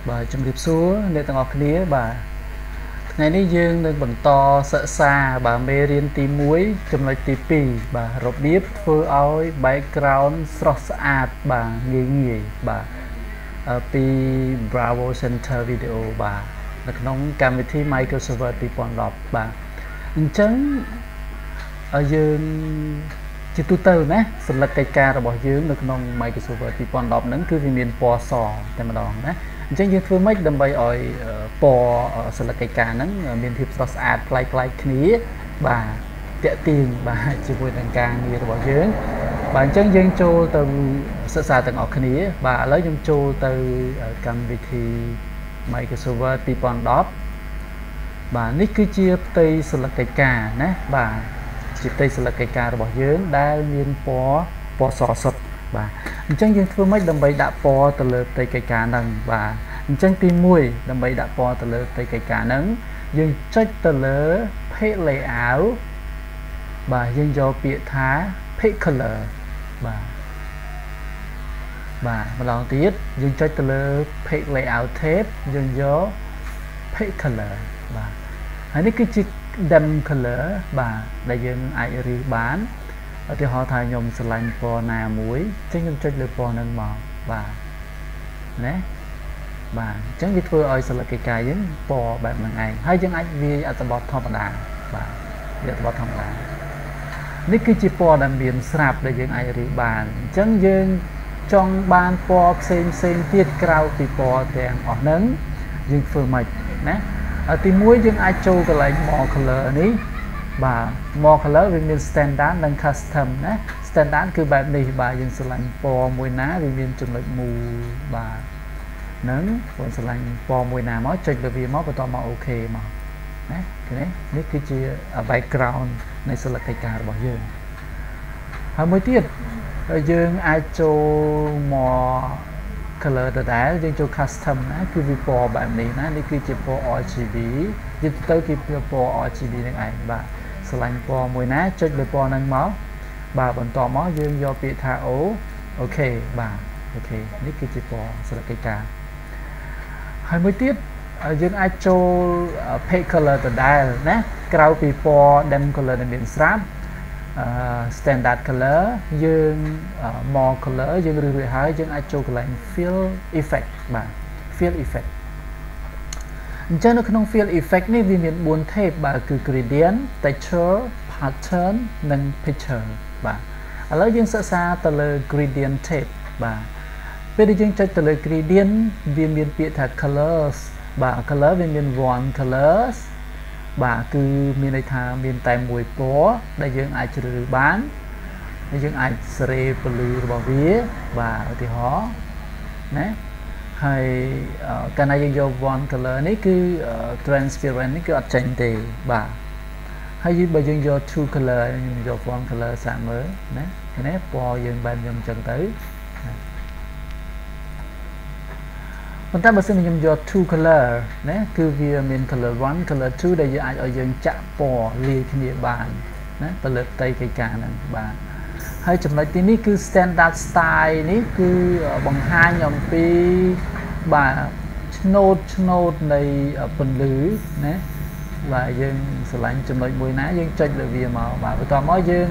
Bà chấm điệp xúa để tặng ngọc khía bà ngày nay dương được bằng to sợ xa bà mê riêng tí muối chấm lại tí pì bà rộp điếp phơ oi background srot art bà nghề bà pi Bravo Center video bà là nông cam vị thi Microsoft pi bọn lọp bà chân ở dương chỉ tu tư nè sự là cây ca rồi bỏ dương được nông Microsoft pi bọn lọp nắng cứ vì miền po sòแต่มาดองนะចឹងយើងធ្វើម៉េចដើម្បីឲ្យពណ៌សិលកិច្ចការហ្នឹងមានភាពស្រស់ស្អាតប្លែកៗគ្នាបាទតាក់ទាញបាទជាមួយនឹងការងាររបស់យើងបាទអញ្ចឹងយើងចូលទៅសិក្សាទាំងអស់គ្នាបាទឥឡូវខ្ញុំចូលទៅកម្មវិធី Microsoft Word 2010បាទនេះគឺជាផ្ទៃសិលកិច្ចការណាបាទជាផ្ទៃសិលកិច្ចការរបស់យើងដែលមានពណ៌សសុទ្ធបាទអញ្ចឹងយើងធ្វើម៉េចដើម្បីដាក់ពណ៌ទៅលើផ្ទៃកិច្ចការហ្នឹងបាទអញ្ចឹងទី1ដើម្បីដាក់ពណ៌ទៅលើផ្ទៃកិច្ចការហ្នឹងយើងចុចទៅលើ page layout បាទយើងយកពាក្យថា page color បាទម្ដងទៀតយើងចុចទៅលើ page layout tab យើងយក page color បាទហើយនេះគឺជា dim color បាទដែលយើងអាចរៀបបានឧទាហរណ៍ថាខ្ញុំស្រឡាញ់ពណ៌ណាមួយអញ្ចឹងខ្ញុំចុចលើពណ៌ហ្នឹងមកបាទណាបាទអញ្ចឹងវាធ្វើឲ្យសិលកិច្ចការយើងពណ៌បែបហ្នឹងឯងហើយយើងអាចវាយអត្ថបទធម្មតាបាទវាអត្ថបទធម្មតានេះគឺជាពណ៌ដែលមានស្រាប់ដែលយើងអាចរៀបបានអញ្ចឹងយើងចង់បានពណ៌ផ្សេងទៀតក្រៅពីពណ៌ទាំងអស់ហ្នឹងយើងធ្វើម៉េចណាទី1យើងអាចចូលកន្លែង more color នេះបាទ more color វាមាន standard និង custom ណា standard គឺបែបនេះបាទយើងស្រឡាញ់ពណ៌មួយណាវាមានចំណុចមូលបាទហ្នឹងបងស្រឡាញ់ពណ៌មួយណាមកចុចលើវាមកបន្តមកអូខេមកណាឃើញទេនេះគឺជា background នៃសិលកិច្ចការរបស់យើងហើយមួយទៀតយើងអាចចូលមក color ដដែលយើងចូល custom ណាគឺវាពណ៌បែបនេះណានេះគឺជាពណ៌ RGB យើងទៅគឺពណ៌ RGB នឹងឯងបាទស្រឡាញ់ពណ៌មួយណាចុចលើពណ៌ហ្នឹងមកបាទបន្តមកយើងយកពាក្យថាអូខេបាទអូខេនេះគឺជាពណ៌សិលកិច្ចការហើយមួយទៀតយើងអាចចូល page color ដដែលណាក្រៅពីពណ៌ dim color ដែលមានស្រាប់standard color យើង more color យើងរើសរួចហើយយើងអាចចូលកន្លែង fill effect បាទ fill effect អញ្ចឹងនៅក្នុង fill effect នេះវាមាន4 tab បាទគឺ gradient texture pattern និង picture បាទឥឡូវយើងសិក្សាទៅលើ gradient tab បាទពេលដែលយើងចុចទៅលើ gradient វាមានពាក្យថា colors បាទ color វាមាន one colors បាទគឺមានន័យថាមានតែមួយពណ៌ដែលយើងអាចជ្រើសរើសបានហើយយើងអាចសេរីពលឺរបស់វាបាទឧទាហរណ៍ណាហើយកាលណាយើងយក one color នេះគឺ transparent នេះគឺអត់ចេញទេបាទហើយបើយើងយក two color ខ្ញុំយក one color សាកមើលណាឃើញទេពណ៌យើងបែបខ្ញុំអញ្ចឹងទៅប៉ុន្តែបើសិនខ្ញុំយក two color ណាគឺវាមាន color 1 color 2ដែលយើងអាចឲ្យយើងចាក់ពណ៌លាយគ្នាបានណាទៅលើផ្ទៃកិច្ចការហ្នឹងបាទហើយចំណុចទីនេះគឺ standard style នេះគឺបង្ហាញអំពីបាទឆ្នោតនៃពន្លឺណាបាទយើងស្រឡាញ់ចំណុចមួយណាយើងចុចលើវាមកបាទបន្ទាប់មកយើង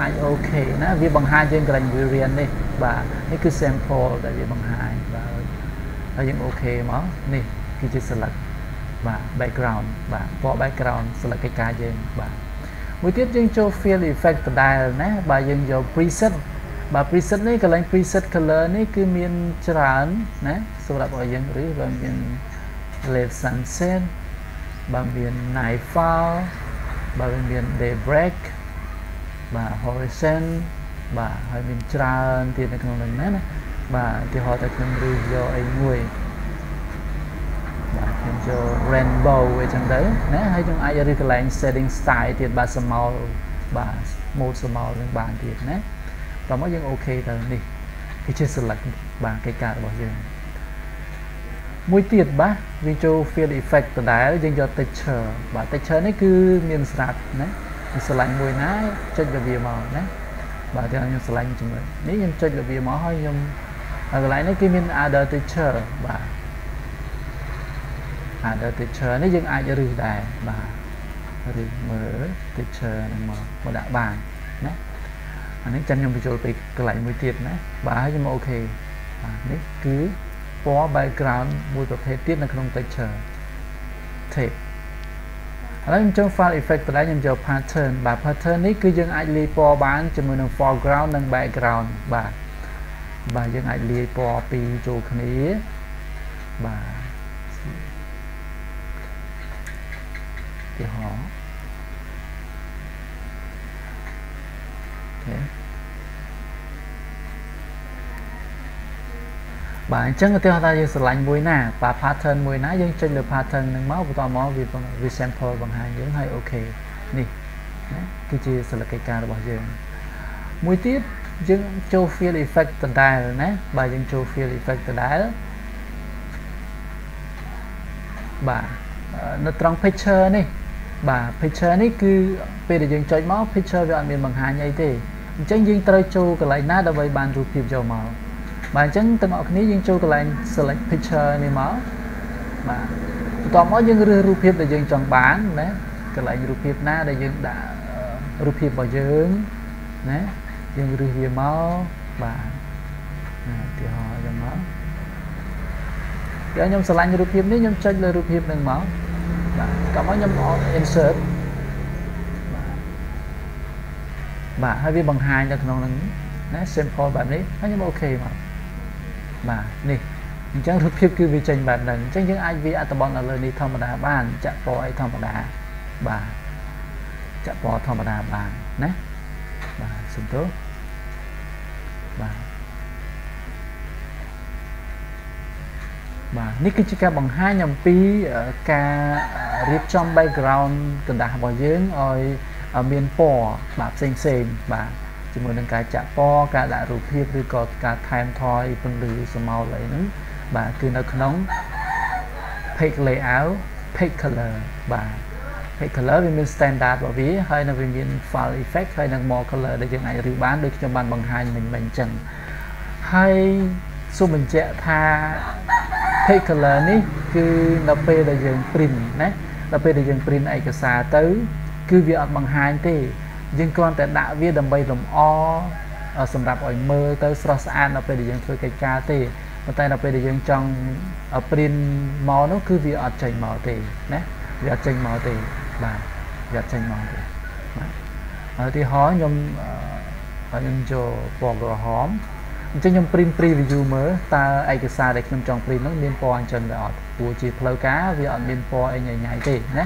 អាចអូខេណាវាបង្ហាញយើងកន្លែងវារៀននេះបាទនេះគឺ sample ដែលវាបង្ហាញបាទហើយយើងអូខេមកនេះគឺជា select បាទ background បាទពណ៌ background select កិច្ចការយើងបាទមួយទៀតយើងចូល fill effect ដដែលណាបាទយើងយក preset បាទ preset នេះកន្លែង preset color នេះគឺមានច្រើនណាសម្រាប់ឲ្យយើងឬបាទមាន late sunset បាទមាន nightfall បាទមាន daybreak បាទ horizon បាទហើយមានច្រើនទៀតនៅក្នុងហ្នឹងណាបាទឧទាហរណ៍តែខ្ញុំរើសយកអីមួយបាទខ្ញុំចូល rainbow អីចឹងទៅណាហើយខ្ញុំអាចរើសកន្លែង setting style ទៀតបាទស្មោលបាទ mode ស្មោលនឹងបានទៀតណាតោះមកយើងអូខេទៅនេះគឺជា select បាទកិច្ចការរបស់យើងមួយទៀតបាទយើងចូល fill effect ដដែលយើងយក texture បាទ texture នេះគឺមានស្រាប់ណាខ្ញុំស្រឡាញ់មួយណាចុចលើវាមកណាបាទខ្ញុំស្រឡាញ់ចំណុចនេះខ្ញុំចុចលើវាមកហើយខ្ញុំហើយកន្លែងនេះគឺមាន other texture បាទ other teacher នេះយើងអាចរឹសដែរបាទរឹសមើល teacher នឹងមកដាក់បានណាអានេះចាំខ្ញុំបញ្ចូលទៅកន្លែងមួយទៀតណាបាទហើយខ្ញុំអូខេបាទនេះគឺពណ៌ background មួយប្រភេទទៀតនៅក្នុង texture tape ឥឡូវខ្ញុំចូល file effect ទៅដែរខ្ញុំយក pattern បាទ pattern នេះគឺយើងអាចលាយពណ៌បានជាមួយនឹង foreground និង background បាទយើងអាចលាយពណ៌ពីរចូលគ្នាបាទទីហោអូខេបាទអញ្ចឹងឧទាហរណ៍ថាយើងស្រឡាញ់មួយណាបាទ pattern មួយណាយើងចុចលើ pattern នឹងមកបន្តមកវា sample បង្ហាញយើងហើយអូខេនេះណាគឺជាសិលកិច្ចការរបស់យើងមួយទៀតយើងចូល fill effect ដដែលណាបាទយើងចូល fill effect ដដែលបាទនៅត្រង់ picture នេះបាទ picture នេះគឺពេលដែលយើងចុចមក picture វាអត់មានបង្ហាញអីទេអញ្ចឹងយើងត្រូវចូលកន្លែងណាដើម្បីបានរូបភាពចូលមកបាទអញ្ចឹងទាំងអស់គ្នាយើងចូលកន្លែង select picture នេះមកបាទបន្ទាប់មកយើងរើសរូបភាពដែលយើងចង់បានណាកន្លែងរូបភាពណាដែលយើងដាក់រូបភាពរបស់យើងណាយើងរើសវាមកបាទឧទាហរណ៍យ៉ាងមកខ្ញុំស្រឡាញ់រូបភាពនេះខ្ញុំចុចលើរូបភាពនឹងមកបាទក៏មកខ្ញុំ insert បាទហើយវាបង្ហាញនៅក្នុងនឹងណា sample បែបនេះហើយខ្ញុំអូខេមកបាទនេះអញ្ចឹងរូបភាពគឺវាចេញបែបហ្នឹងអញ្ចឹងយើងអាចវាអត្ថបទនៅលើនេះធម្មតាបានចាក់ពណ៌អីធម្មតាបាទចាក់ពណ៌ធម្មតាបានណាបាទសុំទោសបាទនេះគឺជាការបង្ហាញអំពីការរៀបចំ background កណ្ដាស់របស់យើងឲ្យមានពណ៌បាទផ្សេងបាទជាមួយនឹងការចាក់ពណ៌ការដាក់រូបភាពឬក៏ការថែមថយពន្លឺស្រមោលអីហ្នឹងបាទគឺនៅក្នុង page layout page color បាទ page color វាមាន standard របស់វាហើយនៅវាមាន file effect ហើយនឹង more color ដែលយើងអាចរៀបបានដូចខ្ញុំបានបង្ហាញមិញអញ្ចឹងហើយសូមបញ្ជាក់ថា page color នេះគឺនៅពេលដែលយើង print ណាដល់ពេលដែលយើង print ឯកសារទៅគឺវាអត់បង្ហាញទេយើងគ្រាន់តែដាក់វាដើម្បីលម្អសម្រាប់ឲ្យមើលទៅស្រស់ស្អាតនៅពេលដែលយើងធ្វើកិច្ចការទេប៉ុន្តែដល់ពេលដែលយើងចង់ print មកនោះគឺវាអត់ចេញមកទេណាវាអត់ចេញមកទេបាទវាអត់ចេញមកទេបាទឧទាហរណ៍ខ្ញុំចូលពណ៌ក្រហមអញ្ចឹងខ្ញុំ print preview មើលតើឯកសារដែលខ្ញុំចង់ print នោះមានពណ៌អញ្ចឹងឬអត់ព្រោះជាផ្លូវការវាអត់មានពណ៌អីញ៉ៃទេណា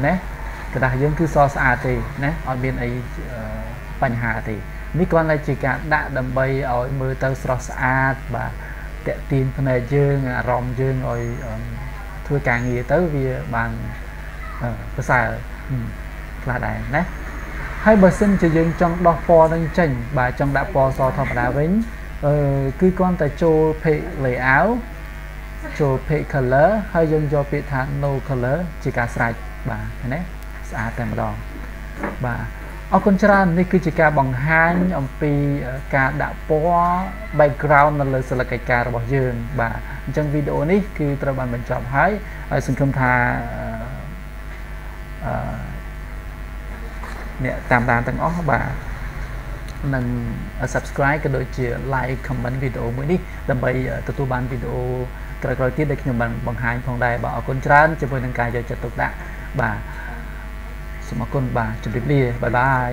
ណាกระดาษយើងគឺសស្អាតទេណាអត់មានអីបញ្ហាទេនេះគ្រាន់តែជាការដាក់ដើម្បីឲ្យមើលទៅស្រស់ស្អាតបាទតាក់ទាញភ្នែកយើងអារម្មណ៍យើងឲ្យធ្វើការងារទៅវាបានប្រសើរខ្លះដែរណាហើយបើសិនជាយើងចង់ដោះពណ៌នឹងចេញបាទចង់ដាក់ពណ៌សធម្មតាវិញគឺគ្រាន់តែចូល page layout ចូល page color ហើយយើងយកពាក្យថា no color ជាការស្រេចបាទឃើញទេស្អាតតែម្ដងបាទអរគុណច្រើននេះគឺជាការបង្ហាញអំពីការដាក់ពណ៌ background នៅលើសិលកិច្ចការរបស់យើងបាទអញ្ចឹងវីដេអូនេះគឺត្រូវបានបញ្ចប់ហើយសង្ឃឹមថាអ្នកតាមដានទាំងអស់បាទនឹង subscribe ក៏ដូចជា like comment វីដេអូមួយនេះដើម្បីទទួលបានវីដេអូក្រោយៗទៀតដែលខ្ញុំបានបង្ហាញផងដែរបាទអរគុណច្រើនជាមួយនឹងការយកចិត្តទុកដាក់បាទសូមអរគុណបាទជម្រាបលាបាយបាយ